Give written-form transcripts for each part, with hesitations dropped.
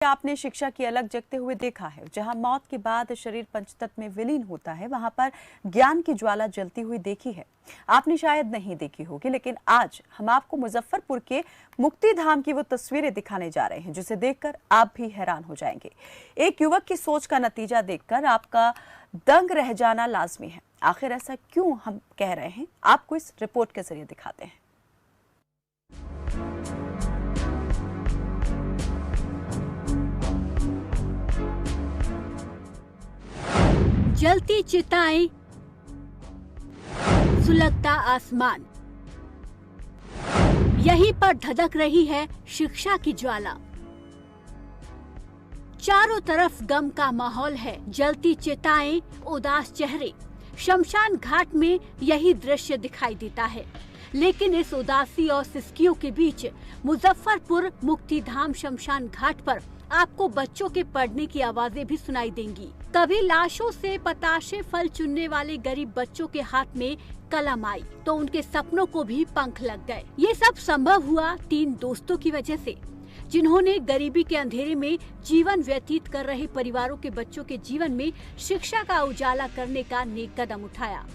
आपने शिक्षा की अलग जगते हुए देखा है। जहां मौत के बाद शरीर पंचतत्व में विलीन होता है, वहां पर ज्ञान की ज्वाला जलती हुई देखी है। आपने शायद नहीं देखी होगी, लेकिन आज हम आपको मुजफ्फरपुर के मुक्ति धाम की वो तस्वीरें दिखाने जा रहे हैं, जिसे देखकर आप भी हैरान हो जाएंगे। एक युवक की सोच का नतीजा देखकर आपका दंग रह जाना लाजमी है। आखिर ऐसा क्यों हम कह रहे हैं, आपको इस रिपोर्ट के जरिए दिखाते हैं। जलती चिताएं, सुलगता आसमान, यहीं पर धधक रही है शिक्षा की ज्वाला। चारों तरफ गम का माहौल है, जलती चिताएं, उदास चेहरे। शमशान घाट में यही दृश्य दिखाई देता है, लेकिन इस उदासी और सिसकियों के बीच मुजफ्फरपुर मुक्ति धाम शमशान घाट पर आपको बच्चों के पढ़ने की आवाजें भी सुनाई देंगी। कभी लाशों से पताशे फल चुनने वाले गरीब बच्चों के हाथ में कलम आई तो उनके सपनों को भी पंख लग गए। ये सब संभव हुआ 3 दोस्तों की वजह से, जिन्होंने गरीबी के अंधेरे में जीवन व्यतीत कर रहे परिवारों के बच्चों के जीवन में शिक्षा का उजाला करने का नेक कदम उठाया।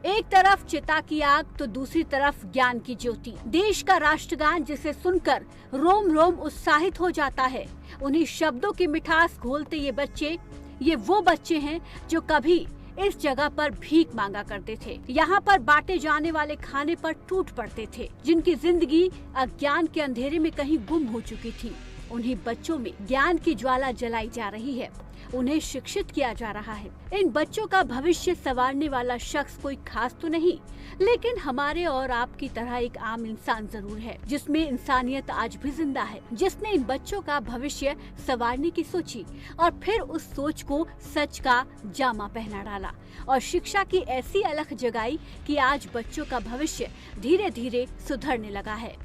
एक तरफ चिता की आग तो दूसरी तरफ ज्ञान की ज्योति। देश का राष्ट्रगान जिसे सुनकर रोम रोम उत्साहित हो जाता है। उन्हीं शब्दों की मिठास घोलते ये वो बच्चे हैं जो कभी इस जगह पर भीख मांगा करते थे, यहाँ पर बांटे जाने वाले खाने पर टूट पड़ते थे, जिनकी जिंदगी अज्ञान के अंधेरे में कहीं गुम हो चुकी थी। उन्हीं बच्चों में ज्ञान की ज्वाला जलाई जा रही है, उन्हें शिक्षित किया जा रहा है। इन बच्चों का भविष्य संवारने वाला शख्स कोई खास तो नहीं, लेकिन हमारे और आपकी तरह एक आम इंसान जरूर है, जिसमें इंसानियत आज भी जिंदा है, जिसने इन बच्चों का भविष्य संवारने की सोची और फिर उस सोच को सच का जामा पहना डाला और शिक्षा की ऐसी अलख जगाई कि आज बच्चों का भविष्य धीरे धीरे सुधरने लगा है।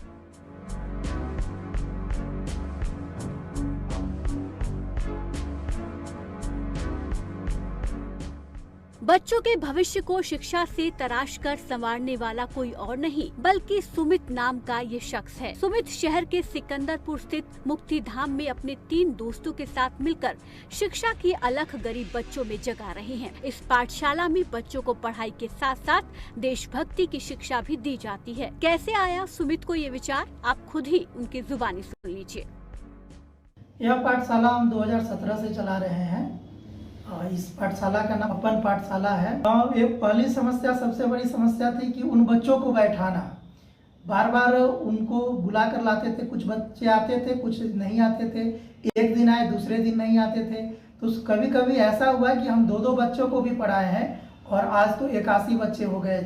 बच्चों के भविष्य को शिक्षा से तराश कर संवारने वाला कोई और नहीं, बल्कि सुमित नाम का ये शख्स है। सुमित शहर के सिकंदरपुर स्थित मुक्ति धाम में अपने 3 दोस्तों के साथ मिलकर शिक्षा की अलख गरीब बच्चों में जगा रहे हैं। इस पाठशाला में बच्चों को पढ़ाई के साथ साथ देशभक्ति की शिक्षा भी दी जाती है। कैसे आया सुमित को ये विचार, आप खुद ही उनकी जुबानी सुन लीजिए। यह पाठशाला हम 2017 से चला रहे हैं। इस पाठशाला का नाम अपन पाठशाला है। एक पहली समस्या, सबसे बड़ी समस्या थी कि उन बच्चों को बैठाना। बार बार उनको बुला कर लाते थे, कुछ बच्चे आते थे, कुछ नहीं आते थे। एक दिन आए, दूसरे दिन नहीं आते थे। तो कभी कभी ऐसा हुआ कि हम 2-2 बच्चों को भी पढ़ाए हैं और आज तो 81 बच्चे हो गए।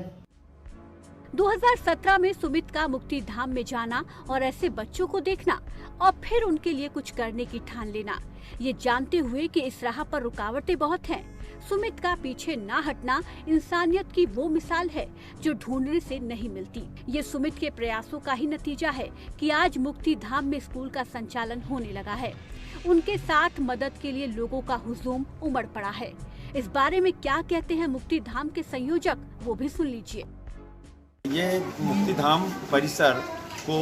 2017 में सुमित का मुक्ति धाम में जाना और ऐसे बच्चों को देखना और फिर उनके लिए कुछ करने की ठान लेना, ये जानते हुए कि इस राह पर रुकावटें बहुत हैं, सुमित का पीछे ना हटना इंसानियत की वो मिसाल है जो ढूंढने से नहीं मिलती। ये सुमित के प्रयासों का ही नतीजा है कि आज मुक्ति धाम में स्कूल का संचालन होने लगा है। उनके साथ मदद के लिए लोगों का हुजूम उमड़ पड़ा है। इस बारे में क्या कहते हैं मुक्ति धाम के संयोजक, वो भी सुन लीजिए। ये मुक्ति धाम परिसर को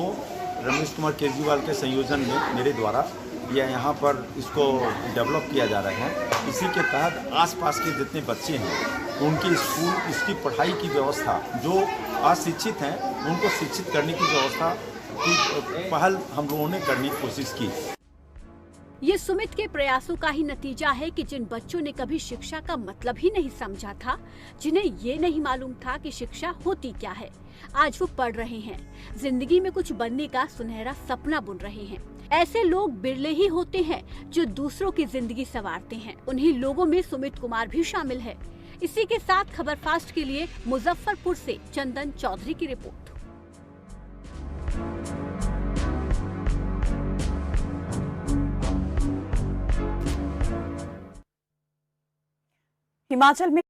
रमेश कुमार केजरीवाल के संयोजन में मेरे द्वारा यहाँ पर इसको डेवलप किया जा रहा है। इसी के तहत आसपास के जितने बच्चे हैं उनकी स्कूल, इसकी पढ़ाई की व्यवस्था, जो अशिक्षित हैं उनको शिक्षित करने की व्यवस्था की पहल हम लोगों ने करने की कोशिश की। ये सुमित के प्रयासों का ही नतीजा है कि जिन बच्चों ने कभी शिक्षा का मतलब ही नहीं समझा था, जिन्हें ये नहीं मालूम था कि शिक्षा होती क्या है, आज वो पढ़ रहे हैं, जिंदगी में कुछ बनने का सुनहरा सपना बुन रहे हैं। ऐसे लोग बिरले ही होते हैं जो दूसरों की जिंदगी संवारते हैं। उन्हीं लोगों में सुमित कुमार भी शामिल है। इसी के साथ खबर फास्ट के लिए मुजफ्फरपुर से चंदन चौधरी की रिपोर्ट। हिमाचल में